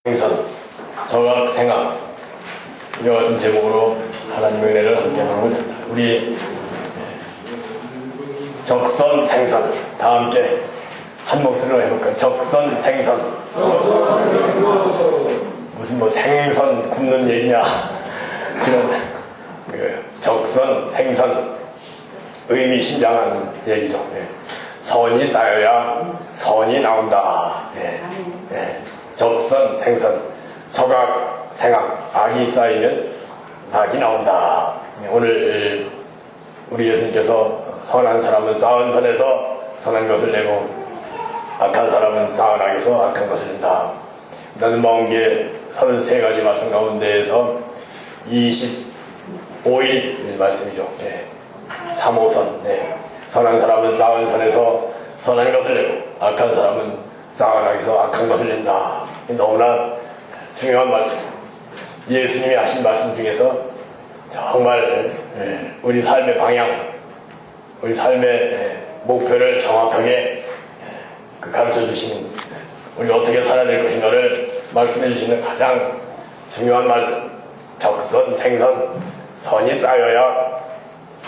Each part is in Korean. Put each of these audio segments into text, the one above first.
생선, 저각, 생각 이와 같은 제목으로 하나님의 은혜를 함께 나누고 있습니다. 우리 적선, 생선 다 함께 한 목소리로 해볼까요? 적선, 생선. 무슨 뭐 생선 굽는 얘기냐 그런 적선, 생선 의미심장한 얘기죠. 선이 쌓여야 선이 나온다. 적선, 생선, 저각, 생각, 악이 쌓이면 악이 나온다. 오늘 우리 예수님께서 선한 사람은 쌓은 선에서 선한 것을 내고 악한 사람은 쌓은 악에서 악한 것을 낸다. 나는 모은 게 33가지 말씀 가운데에서 25일 말씀이죠. 3호선. 선한 사람은 쌓은 선에서 선한 것을 내고 악한 사람은 쌓은 악에서 악한 것을 낸다. 너무나 중요한 말씀. 예수님이 하신 말씀 중에서 정말 우리 삶의 방향, 우리 삶의 목표를 정확하게 가르쳐 주시는, 우리가 어떻게 살아야 될 것인가를 말씀해 주시는 가장 중요한 말씀. 적선, 생선, 선이 쌓여야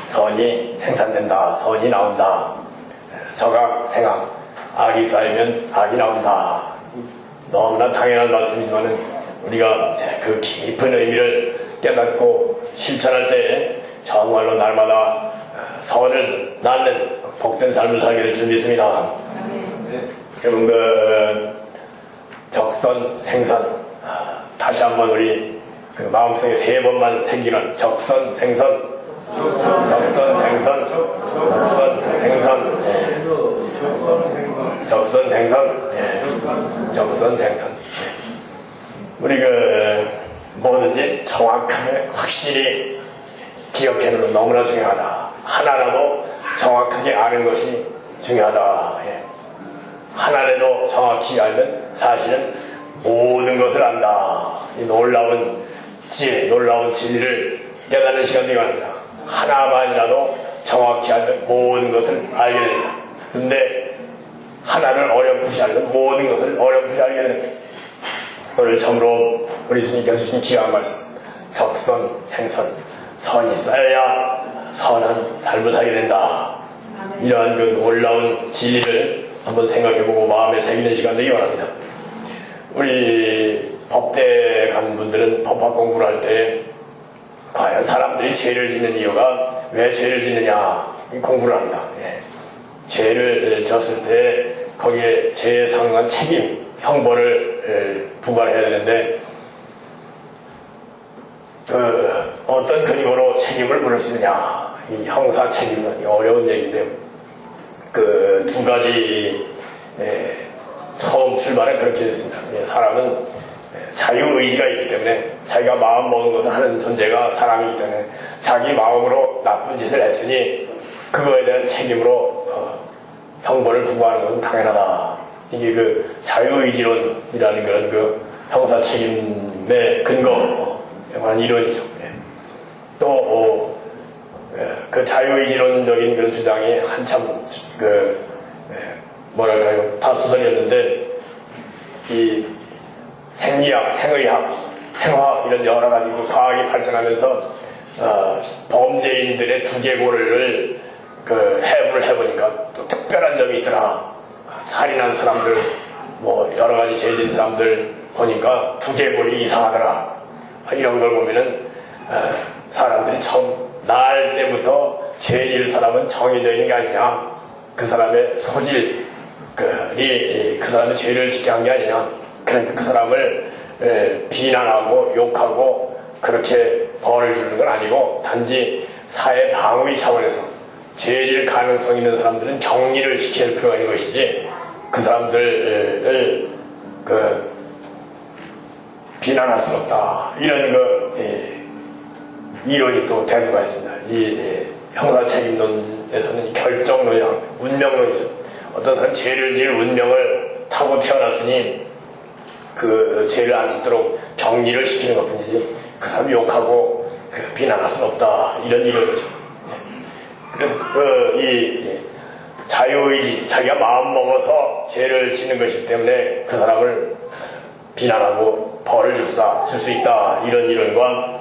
선이 생산된다. 선이 나온다. 저각, 생각, 악이 쌓이면 악이 나온다. 너무나 당연한 말씀이지만 우리가 그 깊은 의미를 깨닫고 실천할 때 정말로 날마다 선을 낳는 복된 삶을 살게 될 줄 믿습니다. 여러분, 그 적선, 생선 다시 한번 우리 그 마음속에 3번만 새기는 적선, 생선, 적선, 생선, 적선, 생선, 적선, 생선, 적선, 생선. 우리 뭐든지 정확하게 확실히 기억해놓는 너무나 중요하다. 하나라도 정확하게 아는 것이 중요하다. 하나라도 정확히 알면 사실은 모든 것을 안다. 이 놀라운 지혜, 놀라운 진리를 깨닫는 시간이 갑니다. 하나만이라도 정확히 알면 모든 것을 알게 된다. 그런데 하나를 어렴풋이 알면 모든 것을 어렴풋이 알게 된다. 오늘 처음으로 우리 주님께서 주신 귀한 말씀, 적선, 생선, 선이 쌓여야 선한 삶을 살게 된다. 이러한 그 놀라운 진리를 한번 생각해보고 마음에 새기는 시간 되기 바랍니다. 우리 법대 간 분들은 법학 공부를 할 때 과연 사람들이 죄를 짓는 이유가 왜 죄를 짓느냐, 이 공부를 합니다. 죄를 지었을 때 거기에 죄에 상응한 책임, 형벌을 부과해야 되는데 어떤 근거로 책임을 물을 수 있느냐, 이 형사 책임은 어려운 얘기인데요. 그 두 가지 처음 출발은 그렇게 됐습니다. 사람은 자유의지가 있기 때문에 자기가 마음 먹은 것을 하는 존재가 사람이기 때문에 자기 마음으로 나쁜 짓을 했으니 그거에 대한 책임으로 형벌을 부과하는 것은 당연하다. 이게 그 자유의지론이라는 그런 그 형사 책임의 근거에 관한 이론이죠. 또 그 자유의지론적인 그런 주장이 한참 뭐랄까요, 다수설이었는데 이 생리학, 생의학, 생화학 이런 여러 가지 그 과학이 발전하면서 범죄인들의 두개골을 해부를 해보니까 또 특별한 점이 있더라. 살인한 사람들, 뭐 여러 가지 죄진 사람들 보니까 두개골이 이상하더라. 이런 걸 보면은 사람들이 처음 날 때부터 죄일 사람은 정해져 있는 게 아니냐, 그 사람의 소질이 그 사람의 죄를 짓게 한 게 아니냐, 그러니까 그 사람을 비난하고 욕하고 그렇게 벌을 주는 건 아니고 단지 사회 방위 차원에서 죄질 가능성 있는 사람들은 격리를 시킬 필요가 있는 것이지, 그 사람들을 비난할 수 없다. 이런 이론이 또 대두가 있습니다. 이 형사 책임론에서는 결정론이랑 운명론이죠. 어떤 사람이 죄를 지을 운명을 타고 태어났으니 그 죄를 안 짓도록 격리를 시키는 것 뿐이지 그 사람 욕하고 비난할 수는 없다. 이런 이론이죠. 그래서 이 자유의지, 자기가 마음 먹어서 죄를 짓는 것이기 때문에 그 사람을 비난하고 벌을 줄 수 있다. 이런 이론과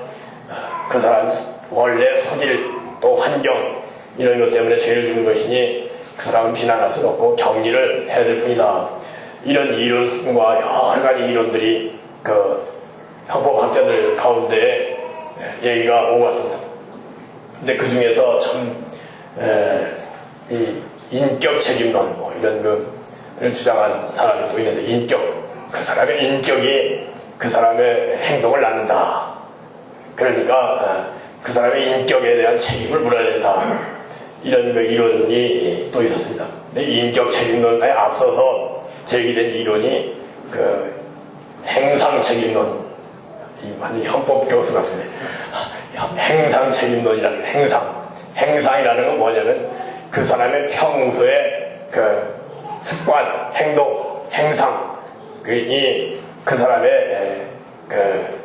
그 사람 원래 소질 또 환경 이런 것 때문에 죄를 지는 것이니 그 사람은 비난할 수 없고 격리를 해야 될 뿐이다. 이런 이론과 여러 가지 이론들이 그 형법학자들 가운데 얘기가 오고 왔습니다. 근데 그 중에서 참 이 인격 책임론 뭐 이런 거를 주장한 사람이 또 있는데, 인격, 그 사람의 인격이 그 사람의 행동을 낳는다. 그러니까 그 사람의 인격에 대한 책임을 물어야 된다. 이런 그 이론이 또 있었습니다. 근데 이 인격 책임론에 앞서서 제기된 이론이 그 행상 책임론, 완전 형법 교수 같은데, 행상 책임론이라는 행상이라는 건 뭐냐면 그 사람의 평소의 그 습관, 행동, 행상, 그 사람의 그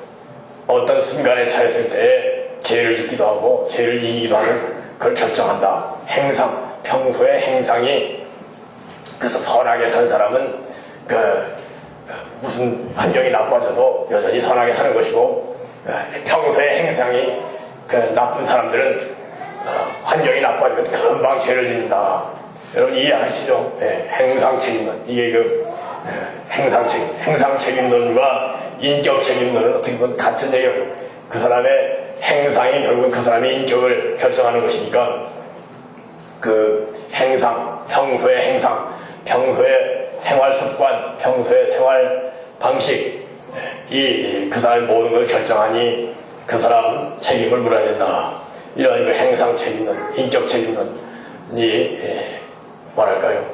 어떤 순간에 처했을 때 죄를 짓기도 하고 죄를 이기기도 하는 그걸 결정한다. 행상, 평소의 행상이, 그래서 선하게 산 사람은 그 무슨 환경이 나빠져도 여전히 선하게 사는 것이고, 평소의 행상이 그 나쁜 사람들은 환경이 나빠지면 금방 죄를 짓는다. 여러분 이해하시죠? 행상 책임론. 이게 그 행상 책임론과 인격 책임론은 어떻게 보면 같은 얘기예요. 그 사람의 행상이 결국은 그 사람의 인격을 결정하는 것이니까, 그 행상, 평소의 행상, 평소의 생활 습관, 평소의 생활 방식, 그 사람의 모든 걸 결정하니 그 사람은 책임을 물어야 된다. 이런 그 행상 책임론, 인격 책임론이 뭐랄까요?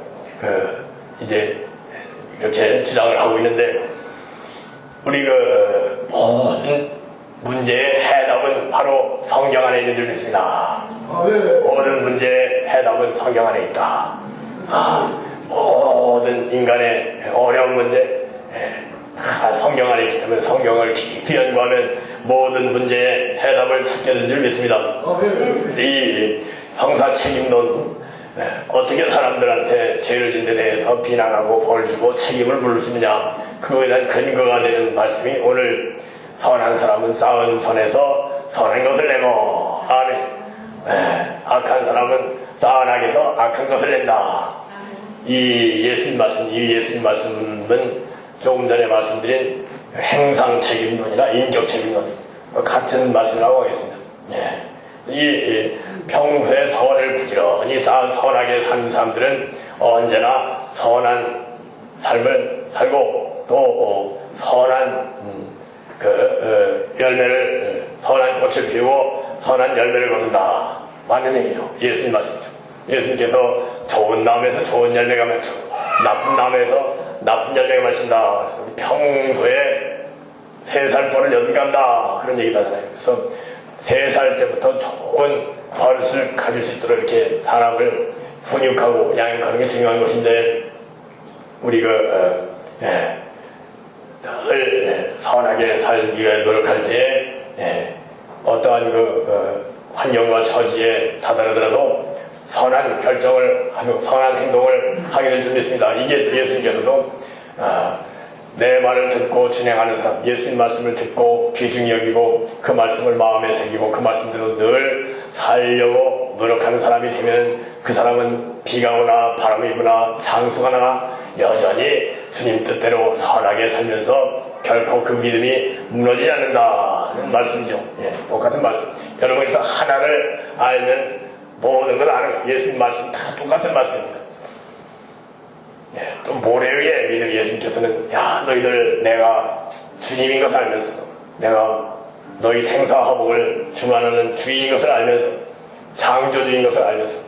이제 이렇게 주장을 하고 있는데, 우리 그 모든 문제의 해답은 바로 성경 안에 있는 줄 믿습니다. 모든 문제의 해답은 성경 안에 있다. 모든 인간의 어려운 문제 다 성경 안에 있기 때문에 성경을 깊이 연구하면 모든 문제의 해답을 찾게 된 줄 믿습니다. 이 형사 책임론, 어떻게 사람들한테 죄를 진 데 대해서 비난하고 벌 주고 책임을 물을 수 있느냐, 그거에 대한 근거가 되는 말씀이 오늘 선한 사람은 쌓은 선에서 선한 것을 내고, 아멘. 악한 사람은 쌓은 악에서 악한 것을 낸다. 이 예수님 말씀은 조금 전에 말씀드린 행상 책임론이나 인격 책임론 같은 말씀을 하고 하겠습니다. 이 평소에 선을 부지런히 선하게 사는 사람들은 언제나 선한 삶을 살고 또 선한 선한 꽃을 피우고 선한 열매를 거둔다. 맞는 얘기죠. 예수님 말씀이죠. 예수님께서 좋은 나무에서 좋은 열매가 맺히고 나쁜 나무에서 나쁜 열매가 맺힌다. 평소에 3살 벌을 8감다. 그런 얘기도 하잖아요. 그래서 3살 때부터 좋은 버릇을 가질 수 있도록 이렇게 사람을 훈육하고 양육하는 게 중요한 것인데, 우리가 늘 선하게 살기 위해 노력할 때에 어떠한 환경과 처지에 다다르더라도 선한 결정을 하고 선한 행동을 하게 될 줄 믿습니다. 이게 예수님께서도 내 말을 듣고 진행하는 사람, 예수님 말씀을 듣고 귀중히 여기고 그 말씀을 마음에 새기고 그 말씀대로 늘 살려고 노력하는 사람이 되면 그 사람은 비가 오나 바람이 부나 장수가 나나 여전히 주님 뜻대로 선하게 살면서 결코 그 믿음이 무너지지 않는다는 말씀이죠. 똑같은 말씀. 여러분께서 하나를 알면 모든 걸 아는 거예요. 예수님 말씀 다 똑같은 말씀입니다. 또 모래 위에 믿는 예수님께서는 너희들 내가 주님인 것을 알면서, 내가 너희 생사화복을 주관하는 주인인 것을 알면서, 창조주인 것을 알면서,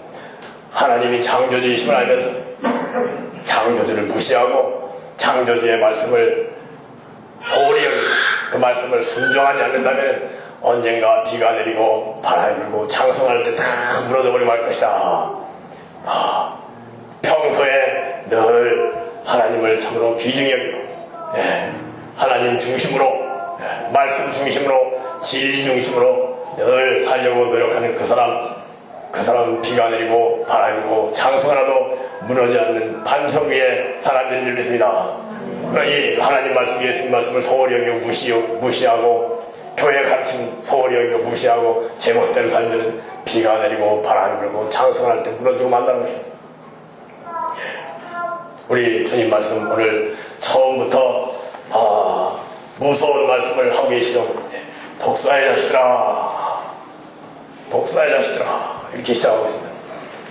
하나님이 창조주이심을 알면서 창조주를 무시하고 창조주의 말씀을 소홀히 여기고 그 말씀을 순종하지 않는다면 언젠가 비가 내리고 바람이 불고 창성할 때 다 무너져 버리고 말 것이다. 평소에 늘 하나님을 참으로 귀중히 여기고 하나님 중심으로, 말씀 중심으로, 진리 중심으로 늘 살려고 노력하는 그 사람 비가 내리고 바람이 불고 창수가 나도 무너지지 않는 반석 위에 사람들인 줄 믿습니다. 이 하나님 말씀, 예수님 말씀을 소홀히 여기고 무시하고 교회 가르침 소홀히 여기고 무시하고 제멋대로 살면 비가 내리고 바람이 불고 창성할 때 무너지고 만다는 것입니다. 우리 주님 말씀 오늘 처음부터 무서운 말씀을 하고 계시죠. 독사의 자식들아, 독사의 자식들아, 이렇게 시작하고 있습니다.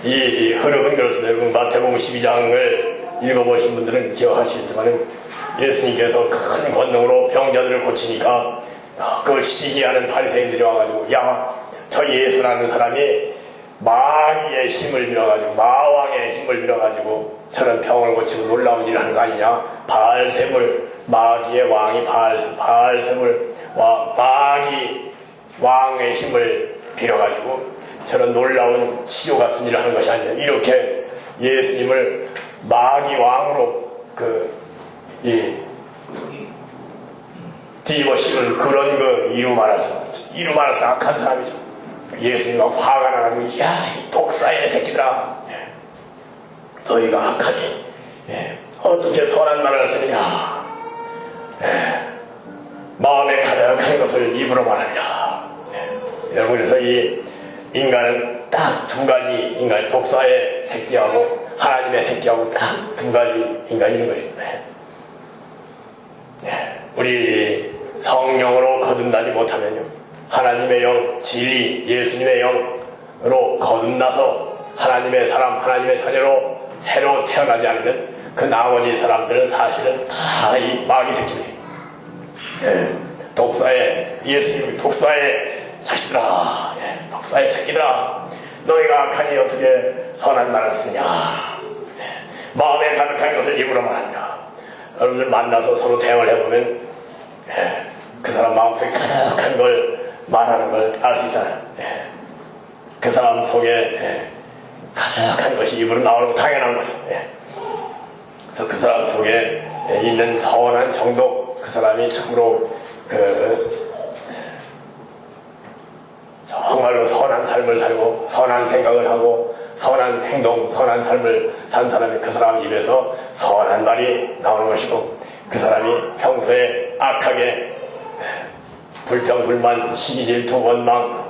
이 흐름은 그렇습니다. 여러분 마태복음 12장을 읽어보신 분들은 기억하시겠지만 예수님께서 큰 권능으로 병자들을 고치니까 그걸 시기하는 바리새인들이 와가지고 야, 저 예수라는 사람이 마귀의 힘을 빌어가지고 마왕의 힘을 빌어가지고 저런 병을 고치고 놀라운 일을 하는 거 아니냐. 바알세불, 마귀의 왕이 바알세불 마귀 왕의 힘을 빌어가지고 저런 놀라운 치료 같은 일을 하는 것이 아니냐. 이렇게 예수님을 마귀 왕으로 뒤집어 씌운 그런 이루 말아서 악한 사람이죠. 예수님과 화가 나가지고 야, 이 독사의 새끼들아, 너희가 악하니 어떻게 선한 말을 쓰느냐. 마음에 가득한 것을 입으로 말하니라. 여러분, 그래서 이 인간은 딱 두 가지 인간, 독사의 새끼하고 하나님의 새끼하고 딱 두 가지 인간이 있는 것입니다. 우리 성령으로 거듭나지 못하면요, 하나님의 영, 진리, 예수님의 영으로 거듭나서 하나님의 사람, 하나님의 자녀로 새로 태어나지 않으면 그 나머지 사람들은 사실은 다 이 마귀 새끼들이에요. 독사의, 예수님 독사의 자식들아, 독사의 새끼들아, 너희가 악하니 어떻게 선한 말을 쓰냐. 마음에 가득한 것을 입으로 말하느냐. 여러분들 만나서 서로 대화를 해보면 그 사람 마음속에 가득한 걸 말하는 걸 알 수 있잖아요. 그 사람 속에 가득한 것이 입으로 나오는 거 당연한 거죠. 그래서 그 사람 속에 있는 선한 정도, 그 사람이 참으로 정말로 선한 삶을 살고 선한 생각을 하고 선한 행동, 선한 삶을 산 사람이 그 사람 입에서 선한 말이 나오는 것이고, 그 사람이 평소에 악하게 불평, 불만, 시기, 질투, 원망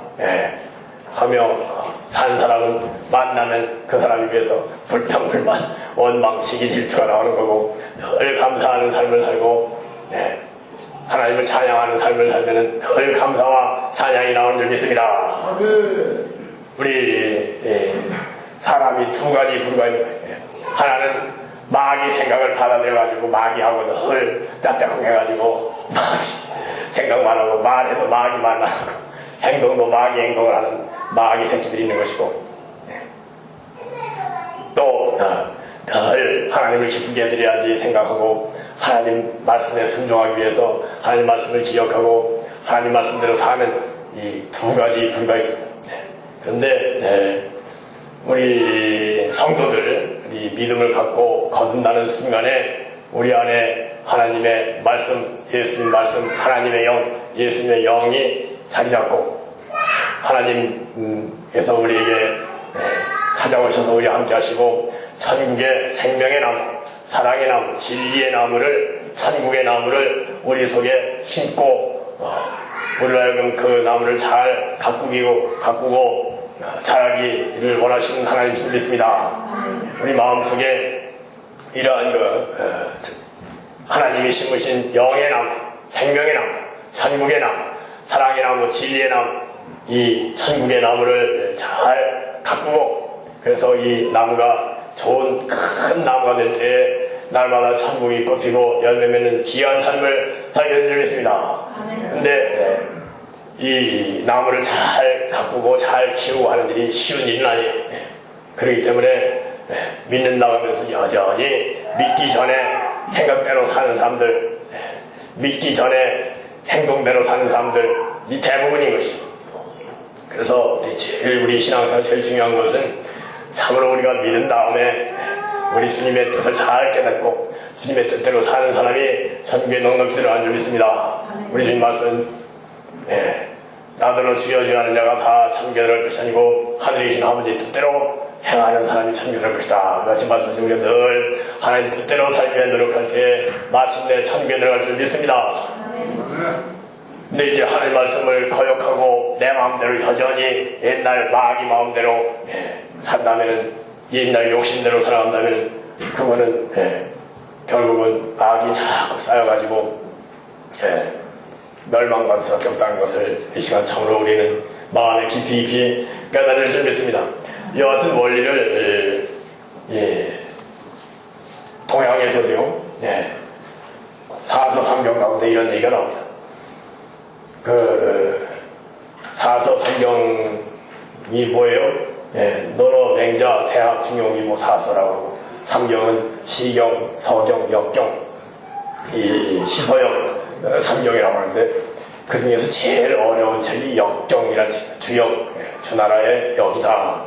하며 산 사람은 만나면 그 사람 입에서 불평, 불만, 원망, 시기, 질투가 나오는 거고, 늘 감사하는 삶을 살고 하나님을 찬양하는 삶을 살면 늘 감사와 찬양이 나오는 줄 믿습니다. 우리 사람이 두 가지 부류가 있는 거예요. 하나는 마귀 생각을 받아들여가지고 마귀하고 늘 짝짝꿍 해가지고 마귀 생각만 하고 말해도 마귀만 하고 행동도 마귀 행동을 하는 마귀 새끼들이 있는 것이고, 또 늘 하나님을 기쁘게 해드려야지 생각하고 하나님 말씀에 순종하기 위해서 하나님 말씀을 기억하고 하나님 말씀대로 사는 이 두 가지 부류가 있습니다. 그런데 우리 성도들, 우리 믿음을 갖고 거듭나는 순간에 우리 안에 하나님의 말씀, 예수님 말씀, 하나님의 영, 예수님의 영이 자리 잡고 하나님께서 우리에게 찾아오셔서 우리와 함께 하시고 천국의 생명의 나무, 사랑의 나무, 진리의 나무를, 천국의 나무를 우리 속에 심고 우리로 하여금 그 나무를 잘 가꾸고 자라기를 원하시는 하나님을 믿습니다. 우리 마음속에 이러한 하나님이 심으신 영의 나무, 생명의 나무, 천국의 나무, 사랑의 나무, 진리의 나무, 이 천국의 나무를 잘 가꾸고, 그래서 이 나무가 좋은 큰 나무가 될 때에 날마다 천국이 꽃피고 열매 맺는 귀한 삶을 살게 되는 줄 믿습니다. 근데 이 나무를 잘 가꾸고 잘 키우고 하는 일이 쉬운 일은 아니에요. 그렇기 때문에 믿는다고 하면서 여전히 믿기 전에 생각대로 사는 사람들, 믿기 전에 행동대로 사는 사람들이 대부분인 것이죠. 그래서 제일 우리 신앙생활 제일 중요한 것은 참으로 우리가 믿은 다음에 우리 주님의 뜻을 잘 깨닫고 주님의 뜻대로 사는 사람이 천국에 넉넉히 들어가는 줄 믿습니다. 우리 주님 말씀은 나더러 주여 주여 하는 자가 다 천국에 들어갈 것이 아니고 하늘에 계신 아버지 뜻대로 행하는 사람이 천국에 갈 것이다. 같이 말씀하신 우리가 늘 하나님 뜻대로 살기 위해 노력할 때 마침내 천국에 들어갈 줄 믿습니다. 근데 이제 하나님 말씀을 거역하고 내 마음대로 여전히 옛날 마귀 마음대로 산다면은, 옛날 욕심대로 살아간다면 그거는 결국은 악이 자꾸 쌓여가지고 멸망받을 수밖에 없다는 것을 이 시간 참으로 우리는 마음에 깊이 깨달을 줄 믿습니다. 이와 같은 원리를 동양에서도요, 사서성경 가운데 이런 얘기가 나옵니다. 그 사서성경이 뭐예요? 논어, 맹자, 대학, 중용이 뭐 사서라고 하고, 삼경은 시경, 서경, 역경, 이 시서역 삼경이라고 하는데, 그 중에서 제일 어려운 책이 역경이라는 책, 주역, 주나라의 역이다.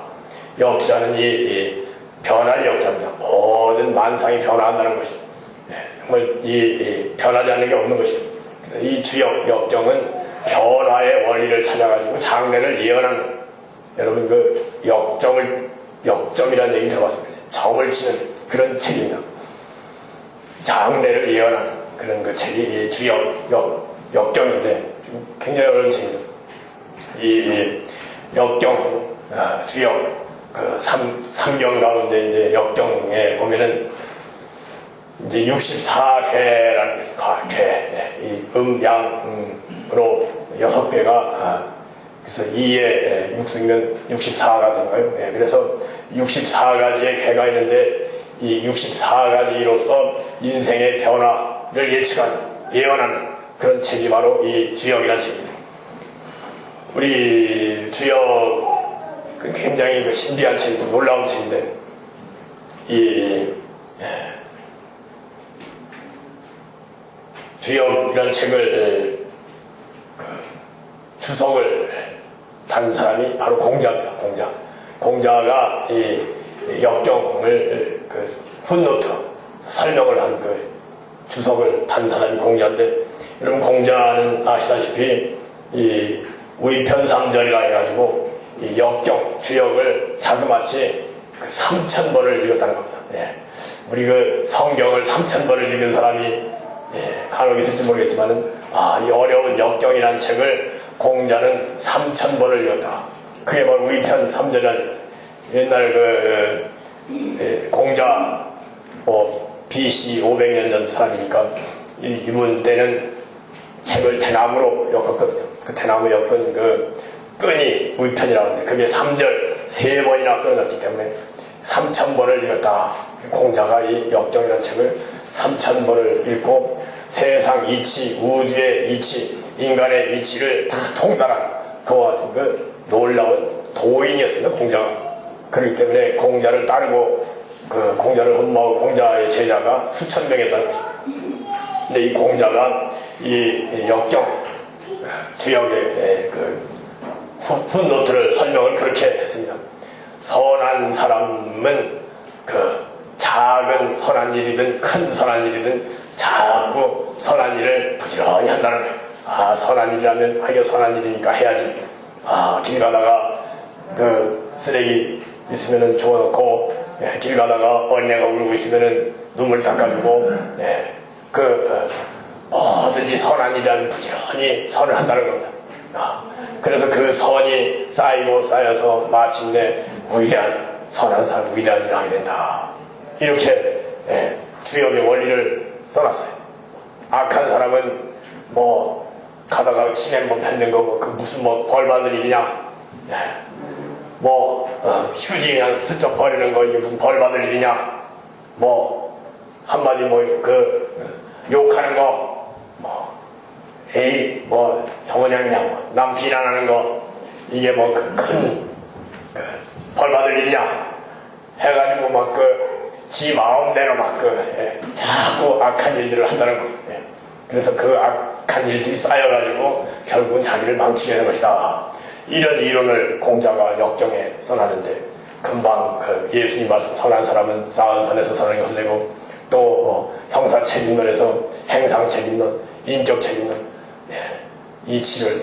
역자는 이 변할 역자입니다. 모든 만상이 변화한다는 것이죠. 정말 이 변하지 않는 게 없는 것이죠. 이 주역, 역경은 변화의 원리를 찾아가지고 장래를 예언하는, 여러분 그 역점이라는 얘기 들어봤습니다. 점을 치는 그런 책입니다. 장래를 예언하는 그런 그 책이 주역, 역경인데 굉장히 어려운 책입니다. 이 역경, 주역, 그 삼경 가운데 이제 역경에 보면은 이제 64궤라는 궤, 이 양으로 6궤가, 그래서 2에 6승면 64가 되는가요? 그래서 64가지의 궤가 있는데 이 64가지로서 인생의 변화를 예언하는 그런 책이 바로 이 주역이라는 책입니다. 우리 주역은 굉장히 신비한 책이고 놀라운 책인데, 주역이라는 책을 주석을 단 사람이 바로 공자입니다. 공자가 이 역경을 풋노트 설명을 한 그 주석을 단 사람이 공자인데, 여러분 공자는 아시다시피 이 위편삼절이라 해가지고 이 역경 주역을 자그마치 3000번을 읽었다는 겁니다. 우리 그 성경을 3000번을 읽은 사람이 간혹 있을지 모르겠지만은, 이 어려운 역경이라는 책을 공자는 3000번을 읽었다. 그게 바로 위편 3절이라는, 옛날 공자 BC 500년 전 사람이니까 이분 때는 책을 대나무로 엮었거든요. 그 대나무 엮은 그 끈이 위편이라고 하는데 그게 3절 3번이나 끊어졌기 때문에 3000번을 읽었다. 공자가 이 역경이라는 책을 3000번을 읽고 세상 이치, 우주의 이치, 인간의 이치를 다 통달한 그와 같은 그 놀라운 도인이었습니다. 공자가. 그렇기 때문에 공자를 따르고 그 공자를 흠모하고 공자의 제자가 수천 명이었다는 것입니다. 근데 이 공자가 이 역경 주역의 그 풋노트를 설명을 그렇게 했습니다. 선한 사람은 그 작은 선한 일이든 큰 선한 일이든 자꾸 선한 일을 부지런히 한다는 거예요. 선한 일이라면 이게 선한 일이니까 해야지. 길 가다가 그 쓰레기 있으면은 주워놓고, 길 가다가 어린애가 울고 있으면은 눈물 닦아주고, 뭐든지 선한 일이라면 부지런히 선을 한다는 겁니다. 그래서 그 선이 쌓이고 쌓여서 마침내 위대한 선한 사람, 위대한 일을 하게 된다. 이렇게 주역의 원리를 써놨어요. 악한 사람은 뭐 가다가 치매법 뱉는 거 그 무슨 벌 받을 일이냐, 휴지 그냥 슬쩍 버리는 거 이게 무슨 벌 받을 일이냐, 한마디 욕하는 거 정원양이냐, 남 비난하는 거 이게 큰 벌 받을 일이냐 해가지고 지 마음대로 자꾸 악한 일들을 한다는 겁니다. 그래서 그 악한 일들이 쌓여가지고 결국은 자기를 망치게 되는 것이다. 이런 이론을 공자가 역정에 써놨는데, 금방 예수님 말씀 선한 사람은 쌓은 선에서 선한 것을 내고, 또 형사 책임론에서 행상 책임론, 인적 책임론, 이치를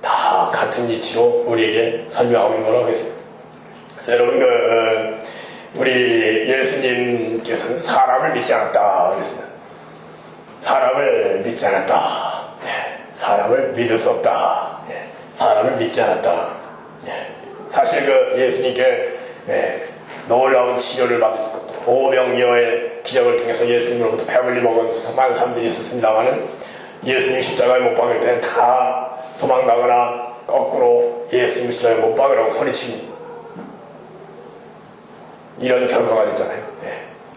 다 같은 이치로 우리에게 설명하고 있는 거라고 했습니다. 여러분 우리 예수님께서는 사람을 믿지 않았다 그랬습니다. 사람을 믿지 않았다. 사람을 믿을 수 없다. 사람을 믿지 않았다. 사실 예수님께 놀라운 치료를 받은 것도 오병이어의 기적을 통해서 예수님으로부터 배불리 먹은 수많은 사람들이 있었습니다만은 예수님 십자가에 못 박을 때 다 도망가거나 거꾸로 예수님 십자가에 못 박으라고 소리치는 이런 결과가 됐잖아요.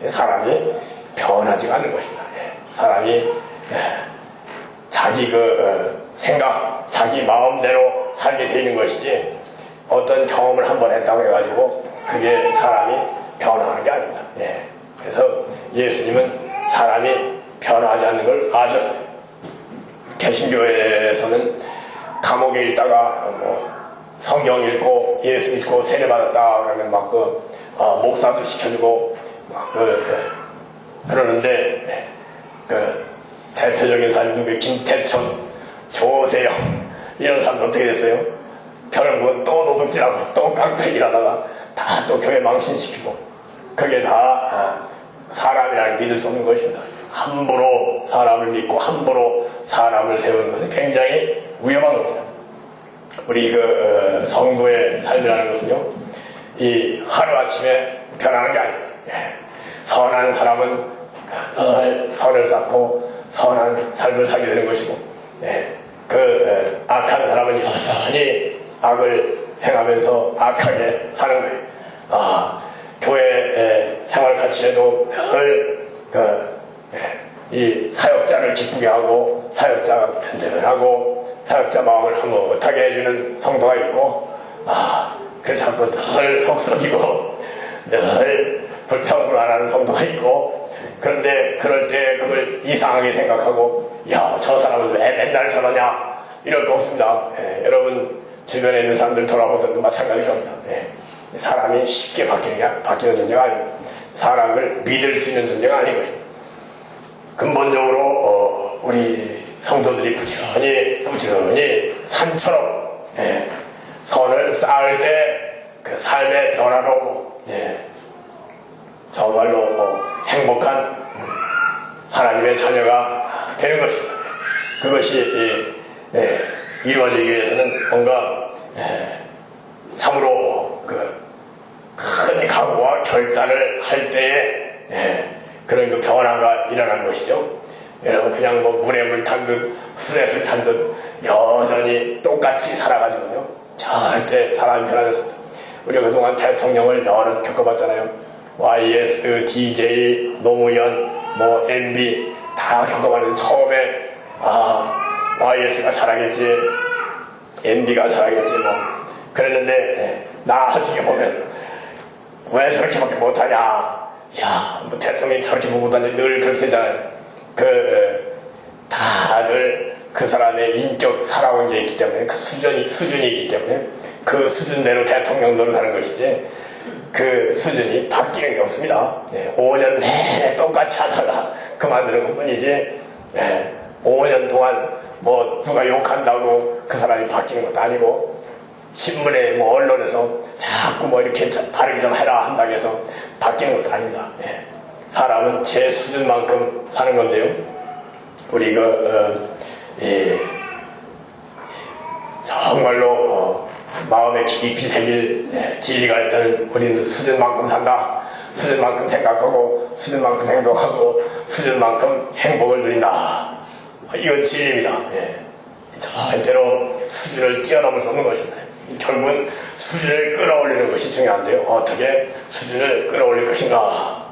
사람이 변하지가 않는 것입니다. 사람이 자기 생각, 자기 마음대로 살게 되어 있는 것이지 어떤 경험을 한번 했다고 해가지고 그게 사람이 변화하는 게 아닙니다. 그래서 예수님은 사람이 변화하지 않는 걸 아셨어요. 개신교에서는 감옥에 있다가 성경 읽고 예수 믿고 세례받았다 그러면 목사도 시켜주고 그러는데 대표적인 사람들 김태천, 조세영 이런 사람들 어떻게 됐어요? 결국은 또 도둑질하고 또 깡패질하다가 다 또 교회 망신시키고 그게 다 사람이라는 믿을 수 없는 것입니다. 함부로 사람을 믿고 함부로 사람을 세우는 것은 굉장히 위험한 겁니다. 우리 성도의 삶이라는 것은요, 이 하루아침에 변하는 게 아니죠. 선한 사람은 늘 선을 쌓고 선한 삶을 살게 되는 것이고, 악한 사람은 여전히 악을 행하면서 악하게 사는 거예요. 교회 생활 가치에도 늘 이 사역자를 기쁘게 하고 사역자가 든든하고 사역자 마음을 흐뭇하게 해주는 성도가 있고, 그래서 자꾸 늘 속썩이고 늘 불평불만하는 성도가 있고, 그런데 그럴 때 그걸 이상하게 생각하고 저 사람은 왜 맨날 저러냐 이럴 거 없습니다. 여러분 주변에 있는 사람들 돌아보셔도 마찬가지일 겁니다. 사람이 쉽게 바뀌는 존재가 아닙니다. 사람을 믿을 수 있는 존재가 아닌 것입니다. 근본적으로 우리 성도들이 부지런히 산처럼 선을 쌓을 때 그 삶의 변화로 정말로 행복한 하나님의 자녀가 되는 것입니다. 그것이 이루어지기 위해서는 뭔가 참으로 큰 각오와 결단을 할 때에 그런 변화가 일어나는 것이죠. 여러분 그냥 물에 물 탄 듯 술에 술 탄 듯 여전히 똑같이 살아가지고요 절대 사람이 변화됐습니다. 우리가 그동안 대통령을 여러 겪어봤잖아요. YS, DJ, 노무현, MB 다 겪어봤는데 처음에 YS가 잘하겠지, MB가 잘하겠지 그랬는데 나중에 보면 왜 저렇게밖에 못하냐, 대통령이 저렇게 못하냐 늘 그렇잖아요. 다들 그 사람의 인격 살아온 게 있기 때문에 그 수준이 있기 때문에 그 수준대로 대통령 노릇하는 것이지 그 수준이 바뀌는 게 없습니다. 5년 내내 똑같이 하다가 그만두는 것 뿐이지 5년 동안 누가 욕한다고 그 사람이 바뀌는 것도 아니고 신문에 언론에서 자꾸 이렇게 바르게 좀 해라 한다고 해서 바뀌는 것도 아닙니다. 사람은 제 수준만큼 사는 건데요. 우리 정말로 마음에 깊이 새길 진리가 있다면 우리는 수준만큼 산다. 수준만큼 생각하고 수준만큼 행동하고 수준만큼 행복을 누린다. 이건 진리입니다. 절대로 수준을 뛰어넘을 수 없는 것입니다. 결국은 수준을 끌어올리는 것이 중요한데요. 어떻게 수준을 끌어올릴 것인가?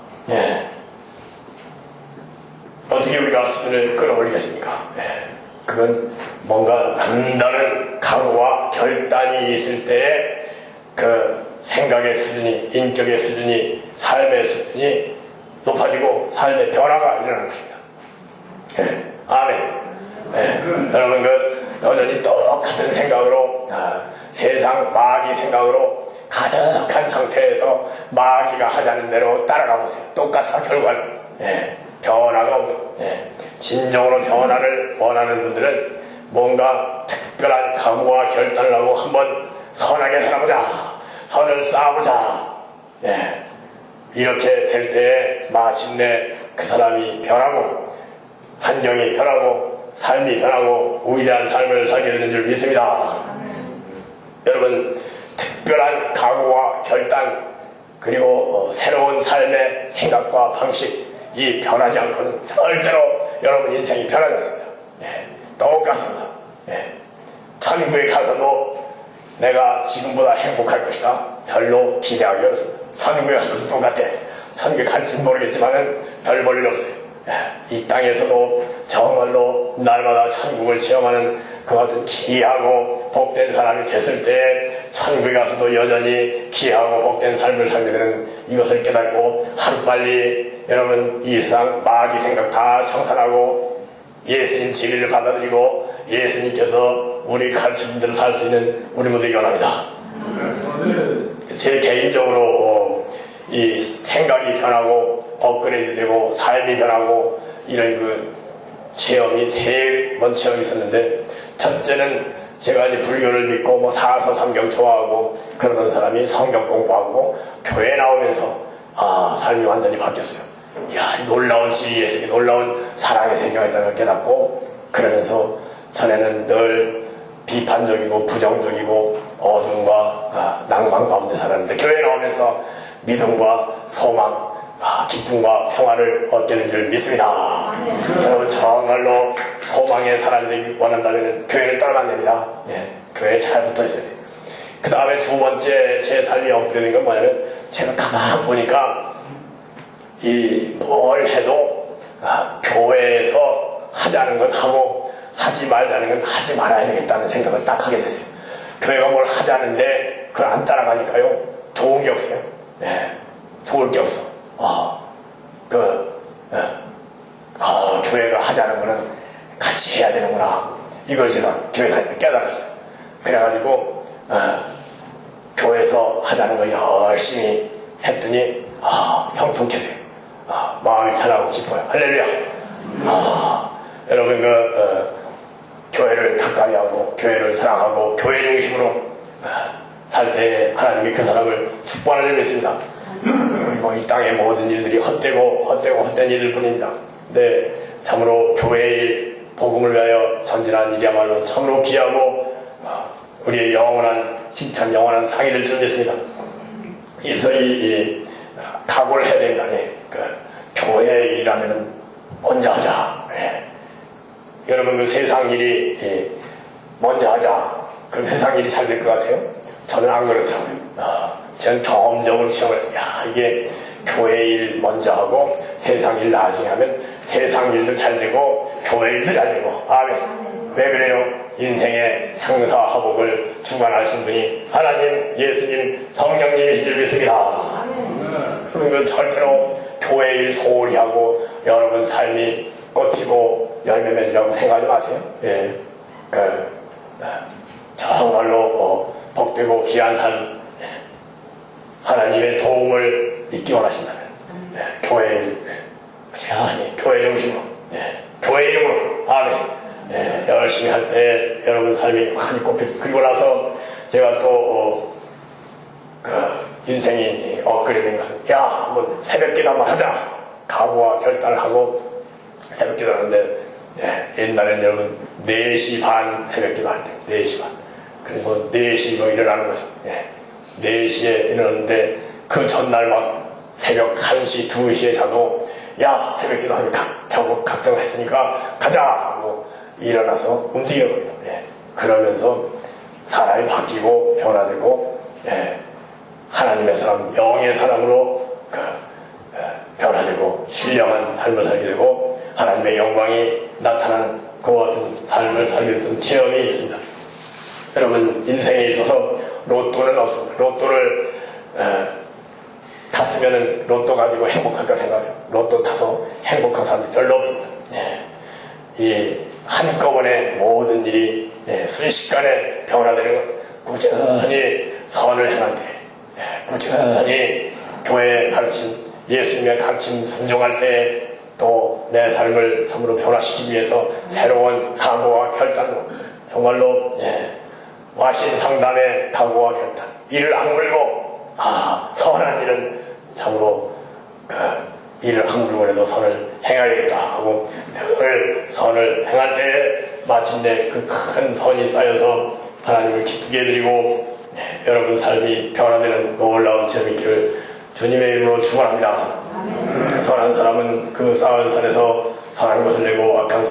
어떻게 우리가 수준을 끌어올리겠습니까? 그건 뭔가 남다른 각오와 결단이 있을 때에 그 생각의 수준이, 인격의 수준이, 삶의 수준이 높아지고 삶의 변화가 일어나는 것입니다. 아멘. 여러분 여전히 똑같은 생각으로 세상 마귀 생각으로 가득한 상태에서 마귀가 하자는 대로 따라가 보세요. 똑같아 결과는. 변화가 없는. 진정으로 변화를 원하는 분들은 뭔가 특별한 각오와 결단을 하고 한번 선하게 살아보자. 선을 쌓아보자. 예. 이렇게 될 때에 마침내 그 사람이 변하고 환경이 변하고 삶이 변하고 위대한 삶을 살게 되는 줄 믿습니다. 여러분, 특별한 각오와 결단 그리고 새로운 삶의 생각과 방식 이 변하지 않고는 절대로 여러분 인생이 변하지 않습니다. 예, 똑같습니다. 예, 천국에 가서도 내가 지금보다 행복할 것이다. 별로 기대하기 어렵습니다. 천국에 가서도 똑같아. 천국에 갈지는 모르겠지만은 별 볼 일 없어요. 예, 이 땅에서도 정말로 날마다 천국을 체험하는 그 같은 귀하고 복된 사람이 됐을 때 천국에 가서도 여전히 귀하고 복된 삶을 살게 되는 이것을 깨닫고 하루빨리 여러분 이 세상 마귀 생각 다 청산하고 예수님 진리를 받아들이고 예수님께서 우리 가르치신 대로 살 수 있는 우리 모두에게 원합니다. 제 개인적으로 이 생각이 변하고 업그레이드 되고 삶이 변하고 이런 그 체험이 세 번 체험이 있었는데, 첫째는 제가 이제 불교를 믿고 뭐 사서 삼경 좋아하고 그러던 사람이 성경 공부하고 교회 나오면서 삶이 완전히 바뀌었어요. 이야, 놀라운 지혜의 세계, 놀라운 사랑의 세계가 있다는 걸 깨닫고, 그러면서 전에는 늘 비판적이고 부정적이고 어둠과 낭만 가운데 살았는데 교회 나오면서 믿음과 소망, 기쁨과 평화를 얻게 된 줄 믿습니다. 여러분, 정말로 소망의 사람이 되기 원한다면 교회를 떠나면 안 됩니다. 예, 교회에 잘 붙어 있어야 돼요. 그 다음에 두 번째 제 삶이 업되는 건 뭐냐면, 제가 가만 보니까 뭘 해도 교회에서 하자는 건 하고 하지 말자는 건 하지 말아야 되겠다는 생각을 딱 하게 됐어요. 교회가 뭘 하자는데 그걸 안 따라가니까요, 좋은 게 없어요. 예, 좋을 게 없어. 교회가 하자는 거는 같이 해야 되는구나. 이걸 제가 교회 다니면서 깨달았어요. 그래가지고 교회에서 하자는 거 열심히 했더니 형통해져요. 마음이 편하고 기뻐요. 할렐루야. 여러분, 교회를 가까이 하고 교회를 사랑하고 교회 중심으로 살 때 하나님이 그 사람을 축복하는 줄 믿습니다. 그리고 이 땅의 모든 일들이 헛된 일일 뿐입니다. 네, 참으로 교회의 일, 복음을 위하여 전진한 일이야말로 참으로 귀하고 우리의 영원한 칭찬, 영원한 상의를 줄 믿습니다. 그래서 이 각오를 해야 됩니다. 교회 일이라면 먼저 하자. 여러분, 그 세상 일이 먼저 하자. 그럼 세상 일이 잘 될 것 같아요? 저는 안 그렇잖아요. 저는 경험적으로 체험했어요. 이게 교회 일 먼저 하고 세상 일 나중에 하면 세상 일도 잘 되고 교회 일도 잘 되고. 아멘. 왜 그래요? 인생의 상사화복을 주관하신 분이 하나님, 예수님, 성령님이신 줄 믿습니다. 그러면 절대로 교회 일 소홀히 하고 여러분 삶이 꽃피고 열매 맺으라고 생각하지 마세요. 예. 정말로 복되고 귀한 삶, 하나님의 도움을 잊기 원하신다면 교회 일, 부지런히 교회 중심으로, 교회 이름으로, 아멘. 열심히 할 때 여러분 삶이 많이 꽃피고, 그리고 나서 제가 또 인생이 업그레이드 된 것은, 한번 새벽기도 한번 하자. 각오와 결단을 하고 새벽기도 하는데, 옛날에는 여러분 4시 반 새벽기도 할 때 4시 반, 그리고 4시 일어나는 거죠. 4시에 일어났는데 그 전날 막 새벽 1시, 2시에 자도 새벽기도 하면 각정했으니까 가자 하고 일어나서 움직이는 겁니다. 그러면서 사람이 바뀌고 변화되고 하나님의 사람, 영의 사람으로 변화되고 신령한 삶을 살게 되고 하나님의 영광이 나타나는 그 같은 삶을 살게 되는 체험이 있습니다. 여러분, 인생에 있어서 로또는 없습니다. 로또를 탔으면 로또 가지고 행복할까 생각해요. 로또 타서 행복한 사람들이 별로 없습니다. 이 한꺼번에 모든 일이 순식간에 변화되는 것, 꾸준히 선을 행할 때, 꾸준히 교회의 가르침, 예수님의 가르침 순종할 때, 또 내 삶을 참으로 변화시키기 위해서 새로운 각오와 결단으로 정말로 와신 상담의 각오와 결단, 이를 악물고 선한 일은 참으로 그 일을 한물건에도 선을 행하겠다 하고 늘 선을 행할 때 마침내 그 큰 선이 쌓여서 하나님을 기쁘게 해드리고 여러분 삶이 변화되는 놀라운 재밌기를 주님의 이름으로 축원합니다. 선한 사람은 그 쌓은 산에서 선한 것을 내고 악한